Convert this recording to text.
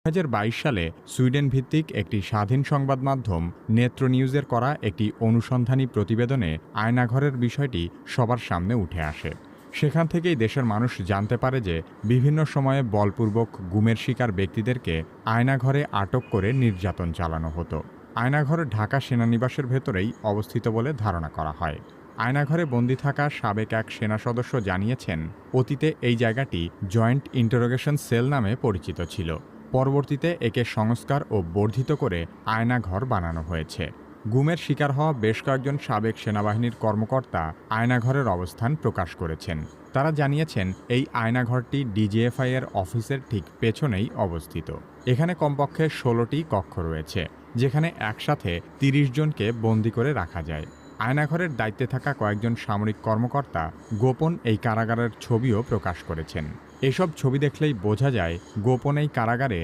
২০২২ সালে সুইডেন ভিত্তিক একটি স্বাধীন সংবাদ মাধ্যম নেত্র নিউজের করা একটি অনুসন্ধানী প্রতিবেদনে আয়নাঘরের বিষয়টি সবার সামনে উঠে আসে। সেখান থেকেই দেশের মানুষ জানতে পারে যে বিভিন্ন সময়ে বলপূর্বক গুমের শিকার ব্যক্তিদেরকে আয়নাঘরে আটক করে নির্যাতন চালানো হতো। আয়নাঘর ঢাকা সেনানিবাসের ভেতরেই অবস্থিত বলে ধারণা করা হয়। আয়নাঘরে বন্দী থাকা সাবেক এক সেনা সদস্য জানিয়েছেন, অতীতে এই জায়গাটি জয়েন্ট ইন্টারোগেশন সেল নামে পরিচিত ছিল। পরবর্তীতে একে সংস্কার ও বর্ধিত করে আয়নাঘর বানানো হয়েছে। গুমের শিকার হওয়া বেশ কয়েকজন সাবেক সেনাবাহিনীর কর্মকর্তা আয়নাঘরের অবস্থান প্রকাশ করেছেন। তারা জানিয়েছেন, এই আয়নাঘরটি ডিজিএফআই এর অফিসের ঠিক পেছনেই অবস্থিত। এখানে কমপক্ষে ১৬টি কক্ষ রয়েছে, যেখানে একসাথে ৩০ জনকে বন্দী করে রাখা যায়। আয়নাঘরের দায়িত্বে থাকা কয়েকজন সামরিক কর্মকর্তা গোপন এই কারাগারের ছবিও প্রকাশ করেছেন। এসব ছবি দেখলেই বোঝা যায়, গোপন এই কারাগারে